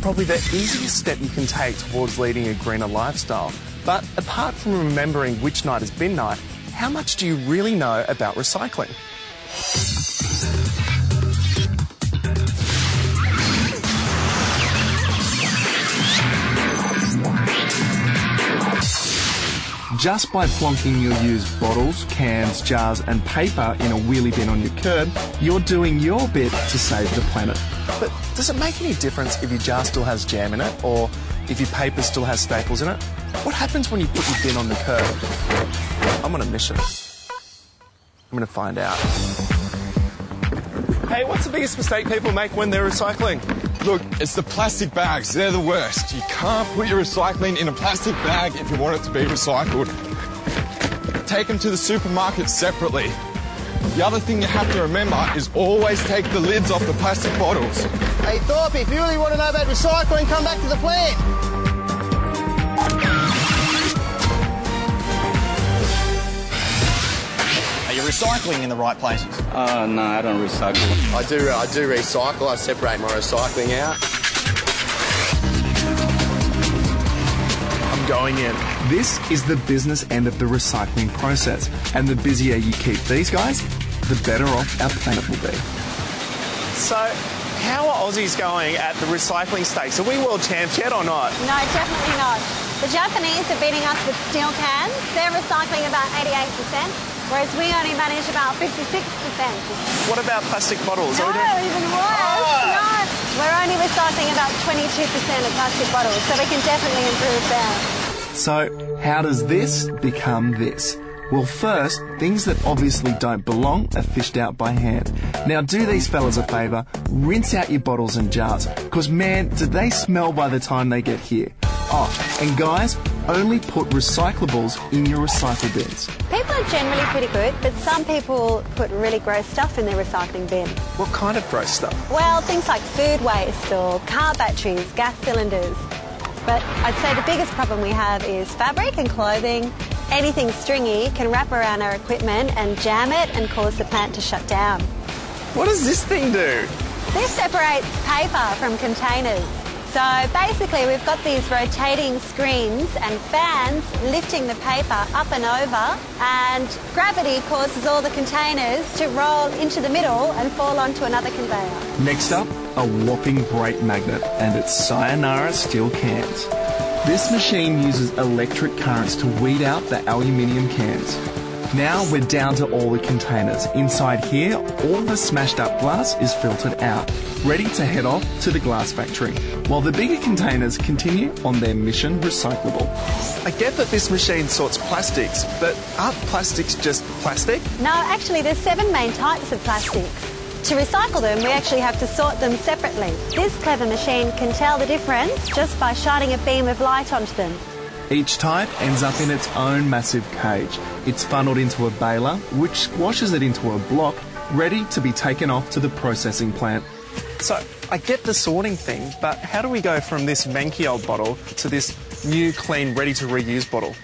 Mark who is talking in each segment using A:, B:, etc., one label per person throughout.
A: probably the easiest step you can take towards leading a greener lifestyle. But apart from remembering which night is bin night, how much do you really know about recycling? Just by plonking your used bottles, cans, jars and paper in a wheelie bin on your curb, you're doing your bit to save the planet. But does it make any difference if your jar still has jam in it or if your paper still has staples in it? What happens when you put your bin on the curb? I'm on a mission. I'm going to find out. Hey, what's the biggest mistake people make when they're recycling?
B: Look, it's the plastic bags. They're the worst. You can't put your recycling in a plastic bag if you want it to be recycled. Take them to the supermarket separately. The other thing you have to remember is always take the lids off the plastic bottles.
C: Hey, Thorpe, if you really want to know about recycling, come back to the plant.
D: Are you recycling in the right places?
E: No, I don't recycle.
C: I do recycle. I separate my recycling out.
A: I'm going in. This is the business end of the recycling process, and the busier you keep these guys, the better off our planet will be. So, how are Aussies going at the recycling stakes? Are we world champs yet or not?
F: No, definitely not. The Japanese are beating us with steel cans. They're recycling about 88%, whereas we only manage about 56%.
A: What about plastic bottles?
F: No, even worse. No, we're only recycling about 22% of plastic bottles, so we can definitely improve there.
A: So, how does this become this? Well, first, things that obviously don't belong are fished out by hand. Now, do these fellas a favour, rinse out your bottles and jars, because man, do they smell by the time they get here. Oh, and guys, only put recyclables in your recycle bins.
F: People are generally pretty good, but some people put really gross stuff in their recycling bin.
A: What kind of gross stuff?
F: Well, things like food waste or car batteries, gas cylinders. But I'd say the biggest problem we have is fabric and clothing. Anything stringy can wrap around our equipment and jam it and cause the plant to shut down.
A: What does this thing do?
F: This separates paper from containers. So basically we've got these rotating screens and fans lifting the paper up and over, and gravity causes all the containers to roll into the middle and fall onto another conveyor.
A: Next up, a whopping brake magnet and its sayonara steel cans. This machine uses electric currents to weed out the aluminium cans. Now we're down to all the containers. Inside here, all the smashed up glass is filtered out, ready to head off to the glass factory, while the bigger containers continue on their mission recyclable. I get that this machine sorts plastics, but aren't plastics just plastic?
F: No, actually there's 7 main types of plastics. To recycle them, we actually have to sort them separately. This clever machine can tell the difference just by shining a beam of light onto them.
A: Each type ends up in its own massive cage. It's funneled into a baler, which squashes it into a block, ready to be taken off to the processing plant. So, I get the sorting thing, but how do we go from this manky old bottle to this new, clean, ready-to-reuse bottle?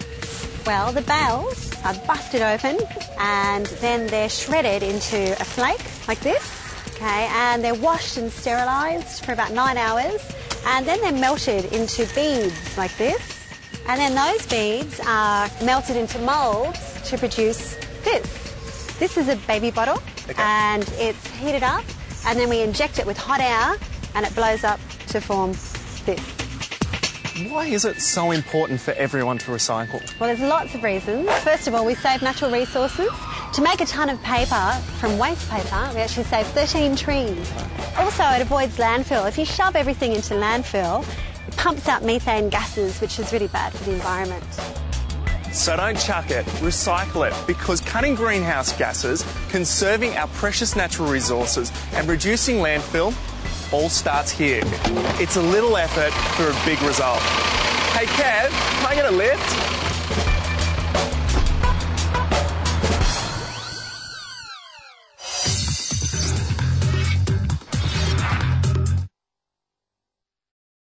F: Well, the bales are busted open and then they're shredded into a flake like this, okay, and they're washed and sterilised for about 9 hours, and then they're melted into beads like this. And then those beads are melted into moulds to produce this. This is a baby bottle, and it's heated up, and then we inject it with hot air, and it blows up to form this.
A: Why is it so important for everyone to recycle?
F: Well, there's lots of reasons. First of all, we save natural resources. To make a tonne of paper from waste paper, we actually save 13 trees. Also, it avoids landfill. If you shove everything into landfill, it pumps out methane gases, which is really bad for the environment.
A: So don't chuck it, recycle it, because cutting greenhouse gases, conserving our precious natural resources and reducing landfill all starts here. It's a little effort for a big result. Hey Kev, can I get a lift?